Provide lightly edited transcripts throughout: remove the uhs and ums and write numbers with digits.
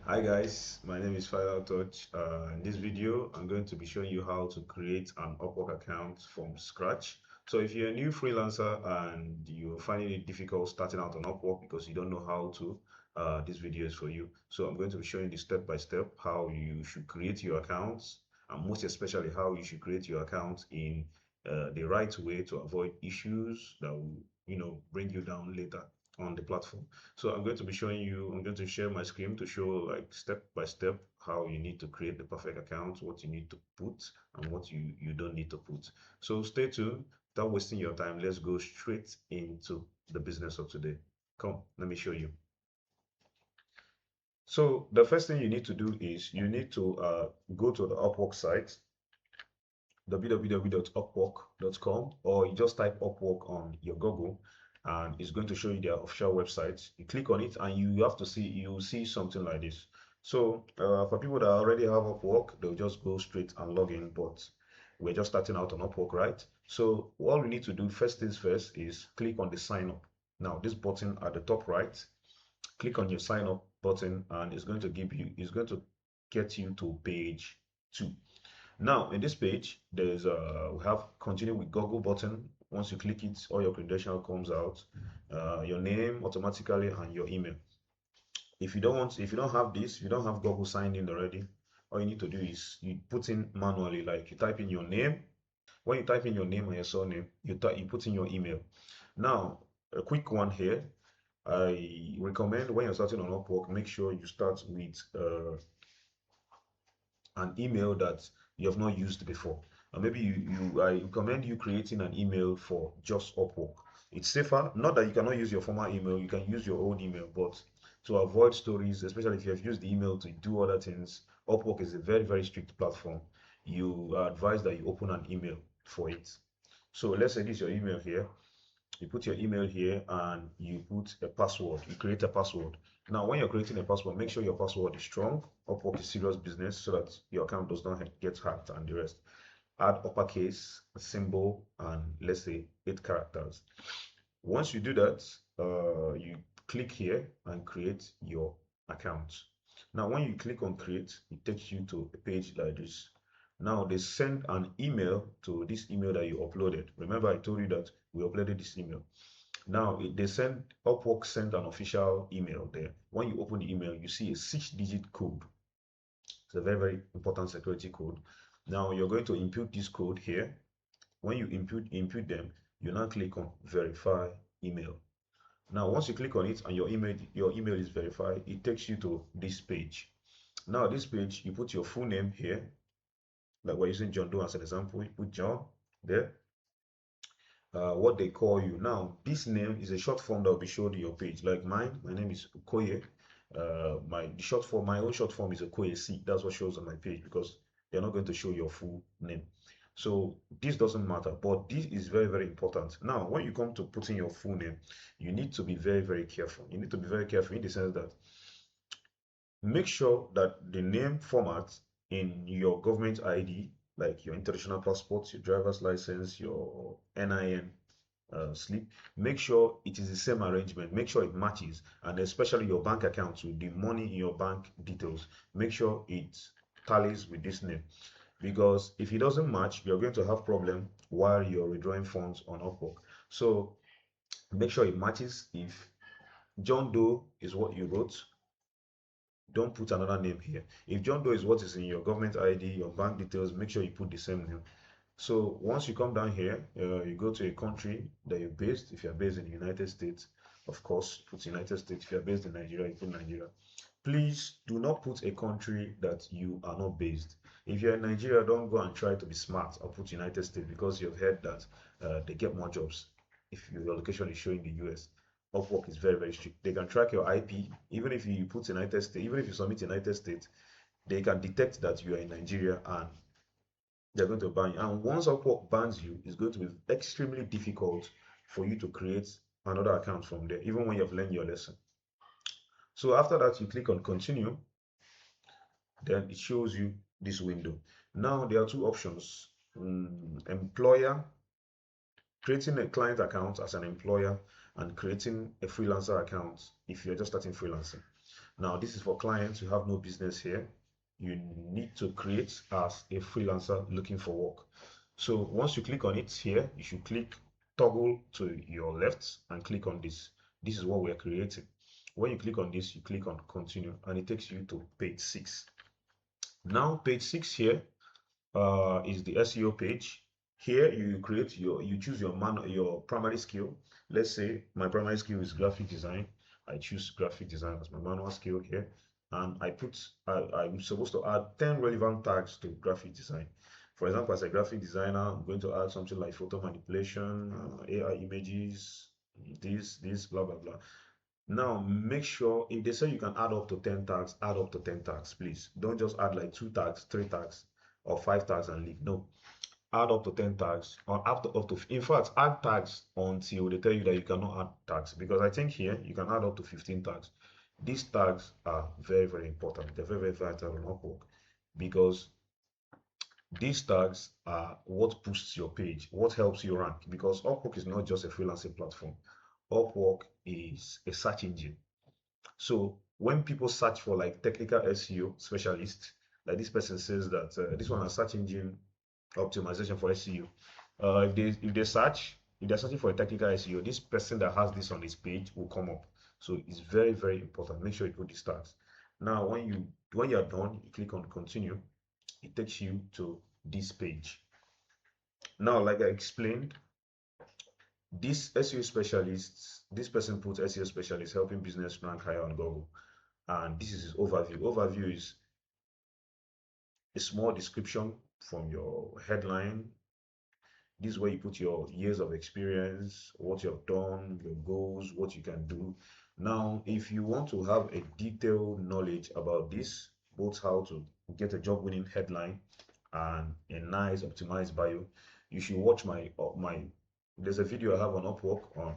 Hi guys, my name is Final Touch. In this video, I'm going to be showing you how to create an Upwork account from scratch. So if you're a new freelancer and you're finding it difficult starting out on Upwork because you don't know how to, this video is for you. So I'm going to be showing you step by step how you should create your accounts, and most especially how you should create your account in the right way to avoid issues that will, bring you down later on the platform. So I'm going to share my screen to show like step by step how you need to create the perfect account, what you need to put and what you don't need to put. So stay tuned. Without wasting your time, let's go straight into the business of today. Come, let me show you. So the first thing you need to do is you need to go to the Upwork site, www.upwork.com, or you just type Upwork on your Google and it's going to show you their official website. You click on it and you'll see something like this. So for people that already have Upwork, they'll just go straight and log in, but we're just starting out on Upwork, right? So all we need to do, first things first, is click on the sign up. Now this button at the top right, click on your sign up button and it's going to get you to page 2. Now, in this page, we have continue with Google button. Once you click it, all your credential comes out, your name automatically and your email. If you don't have this, if you don't have Google signed in already, all you need to do is you put in manually, like you type in your name. When you type in your name and your surname, you put in your email. Now, a quick one here. I recommend when you're starting on Upwork, make sure you start with an email that you have not used before. And maybe I recommend you creating an email for just Upwork. It's safer, not that you cannot use your former email, you can use your old email, but to avoid stories, especially if you have used the email to do other things, Upwork is a very, very strict platform. You are advised that you open an email for it. So let's say this is your email here. You put your email here and you put a password. You create a password. Now, when you're creating a password, make sure your password is strong. Upwork is serious business so that your account does not get hacked and the rest. Add uppercase, symbol, and let's say 8 characters. Once you do that, you click here and create your account. Now, when you click on create, it takes you to a page like this. Now, they send an email to this email that you uploaded. Remember, I told you that we uploaded this email. Now, Upwork sent an official email there. When you open the email, you see a 6-digit code. It's a very, very important security code. Now, you're going to input this code here. When you input them, you now click on verify email. Now, once you click on it and your email is verified, it takes you to this page. Now, this page, you put your full name here, like we're using John Doe as an example. You put John there, what they call you. Now, this name is a short form that will be showed in your page. Like mine, my name is Okoye. My own short form is Okoye C. That's what shows on my page because they're not going to show your full name. So this doesn't matter, but this is very, very important. Now, when you come to putting your full name, you need to be very, very careful. You need to be very careful in the sense that make sure that the name format in your government ID, like your international passport, your driver's license, your NIN slip, make sure it is the same arrangement. Make sure it matches, and especially your bank account with the money in your bank details. Make sure it tallies with this name, because if it doesn't match, you're going to have problem while you're withdrawing funds on Upwork. So make sure it matches. If John Doe is what you wrote, don't put another name here. If John Doe is what is in your government ID, your bank details, make sure you put the same name. So once you come down here, you go to a country that you're based. If you're based in the United States, of course, put United States. If you're based in Nigeria, you put Nigeria. Please do not put a country that you are not based. If you're in Nigeria, don't go and try to be smart or put United States because you've heard that they get more jobs if your location is showing the US. Upwork is very, very strict. They can track your IP, even if you put United States, even if you submit United States, they can detect that you are in Nigeria and they're going to ban you. And once Upwork bans you, it's going to be extremely difficult for you to create another account from there, even when you've learned your lesson. So after that, you click on continue, then it shows you this window. Now there are two options. Employer, creating a client account as an employer, and creating a freelancer account if you're just starting freelancing. Now, this is for clients who have no business here. You need to create as a freelancer looking for work. So once you click on it here, you should click toggle to your left and click on this. This is what we're creating. When you click on this, you click on continue and it takes you to page 6. Now, page 6 here is the SEO page. Here you choose your primary skill. Let's say my primary skill is graphic design. I choose graphic design as my manual skill here, and I'm supposed to add 10 relevant tags to graphic design. For example, as a graphic designer, I'm going to add something like photo manipulation, AI images, this, blah blah blah. Now, make sure if they say you can add up to 10 tags, add up to 10 tags, please. Don't just add like 2 tags, 3 tags, or 5 tags and leave. No, add up to 10 tags, or up to, in fact, add tags until they tell you that you cannot add tags. Because I think here you can add up to 15 tags. These tags are very, very important. They're very, very vital on Upwork because these tags are what boosts your page, what helps you rank. Because Upwork is not just a freelancing platform. Upwork is a search engine. So when people search for like technical SEO specialists, like this person says that this one has search engine optimization for SEO. If they're searching for a technical SEO, this person that has this on his page will come up. So it's very, very important. Make sure you put these tags. Now, when you're done, you click on continue. It takes you to this page. Now, like I explained, this SEO specialist, this person puts SEO specialist helping business rank higher on Google. And this is his overview. Overview is a small description from your headline. This is where you put your years of experience, what you have done, your goals, what you can do. Now, if you want to have a detailed knowledge about this, both how to get a job-winning headline and a nice optimized bio, you should watch my. There's a video I have on Upwork on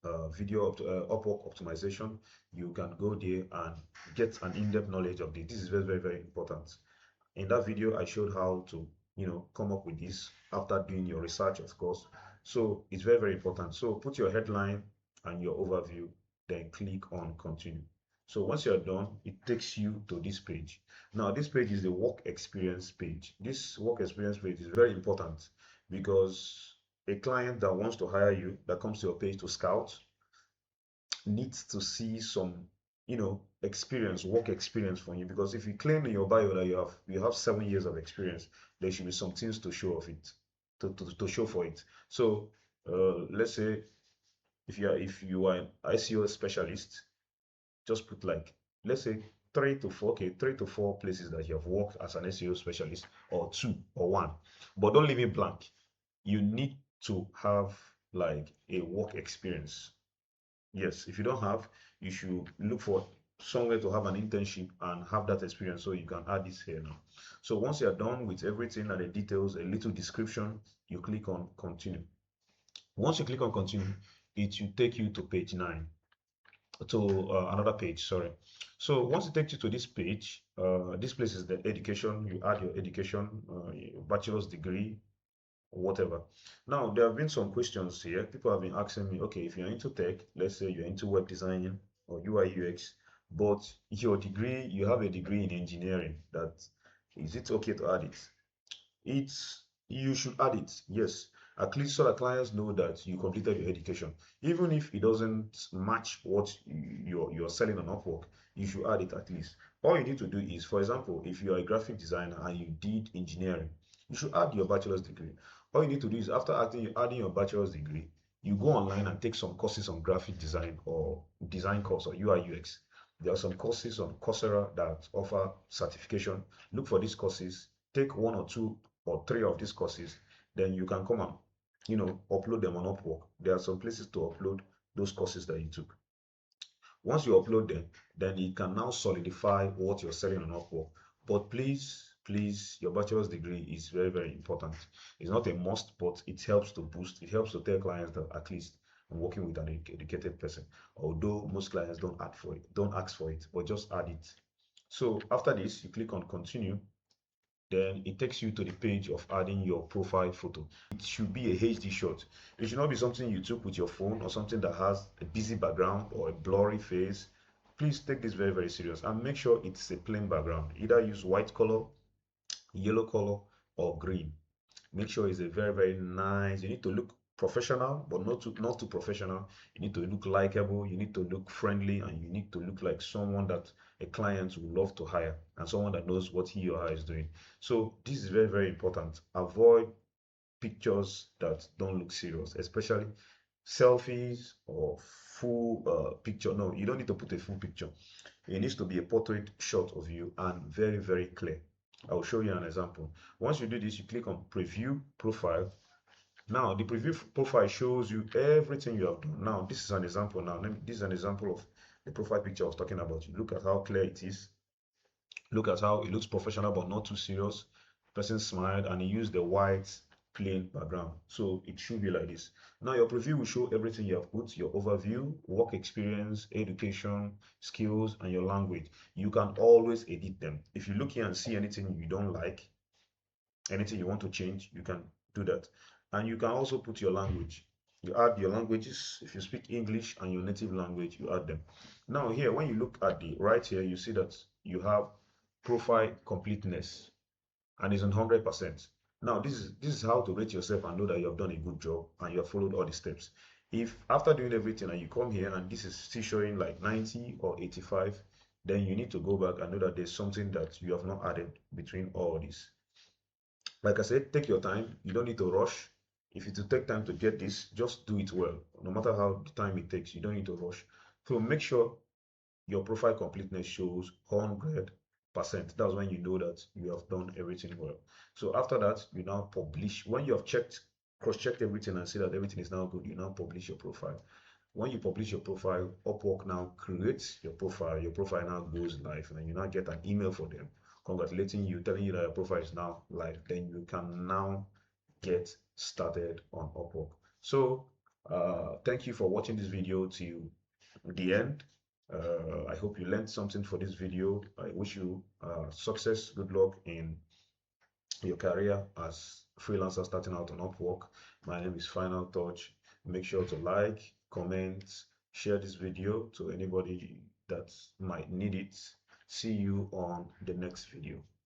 Upwork optimization. You can go there and get an in-depth knowledge of this. This is very, very, very important. In that video, I showed how to, come up with this after doing your research, of course. So it's very, very important. So put your headline and your overview, then click on continue. So once you're done, it takes you to this page. Now, this page is the work experience page. This work experience page is very important because a client that wants to hire you, that comes to your page to scout, needs to see some work experience from you, because if you claim in your bio that you have 7 years of experience, there should be some things to show of it, to show for it. So let's say if you are an ICO specialist, just put like, let's say 3 to 4 places that you have worked as an SEO specialist, or 2 or 1, but don't leave it blank. You need to have like a work experience. Yes, if you don't have, you should look for somewhere to have an internship and have that experience, so you can add this here now. So once you're done with everything and the details, a little description, you click on continue. Once you click on continue, it will take you to page 9, to another page, sorry. So once it takes you to this page, this place is the education. You add your education, your bachelor's degree, whatever. Now, there have been some questions here. People have been asking me, okay, if you're into tech, let's say you're into web designing or UI UX, but you have a degree in engineering, is it okay to add it? You should add it, yes, at least so that clients know that you completed your education. Even if it doesn't match what you're selling on Upwork, you should add it at least. All you need to do is, for example, if you're a graphic designer and you did engineering, you should add your bachelor's degree. All you need to do is, after adding your bachelor's degree, you go online and take some courses on graphic design or design course or UI UX. There are some courses on Coursera that offer certification. Look for these courses, take 1 or 2 or 3 of these courses, then you can come and upload them on Upwork. There are some places to upload those courses that you took. Once you upload them, then it can now solidify what you're selling on Upwork. But please, your bachelor's degree is very, very important. It's not a must, but it helps to boost. It helps to tell clients that at least I'm working with an educated person. Although most clients don't ask for it, but just add it. So after this, you click on continue. Then it takes you to the page of adding your profile photo. It should be a HD shot. It should not be something you took with your phone or something that has a busy background or a blurry face. Please take this very, very serious and make sure it's a plain background. Either use white color, yellow color, or green. Make sure it's a very, very nice. You need to look professional, but not too professional. You need to look likable, you need to look friendly, and you need to look like someone that a client would love to hire and someone that knows what he or her is doing. So this is very, very important. Avoid pictures that don't look serious, especially selfies or full picture. No, you don't need to put a full picture. It needs to be a portrait shot of you and very, very clear. I'll show you an example. Once you do this, you click on preview profile. Now, the preview profile shows you everything you have done. Now, this is an example. Now, this is an example of the profile picture I was talking about. You look at how clear it is. Look at how it looks professional but not too serious. Person smiled and he used the white plain background. So it should be like this. Now your preview will show everything you have put, your overview, work experience, education, skills, and your language. You can always edit them. If you look here and see anything you don't like, anything you want to change, you can do that. And you can also put your language. You add your languages. If you speak English and your native language, you add them. Now here, when you look at the right here, you see that you have profile completeness and it's on 100%. Now this is how to rate yourself and know that you have done a good job and you have followed all the steps. If after doing everything and you come here and this is still showing like 90 or 85, then you need to go back and know that there's something that you have not added between all this. Like I said, take your time. You don't need to rush. If it will take time to get this, just do it well. No matter how the time it takes, you don't need to rush. So make sure your profile completeness shows 100%. That's when you know that you have done everything well. So after that, you now publish. When you have cross-checked everything and see that everything is now good, you now publish your profile. When you publish your profile, Upwork now creates your profile. Your profile now goes live, and you now get an email from them congratulating you, telling you that your profile is now live. Then you can now get started on Upwork. So thank you for watching this video till the end. I hope you learned something for this video. I wish you success, good luck in your career as freelancer starting out on Upwork. My name is Final Touch. Make sure to like, comment, share this video to anybody that might need it. See you on the next video.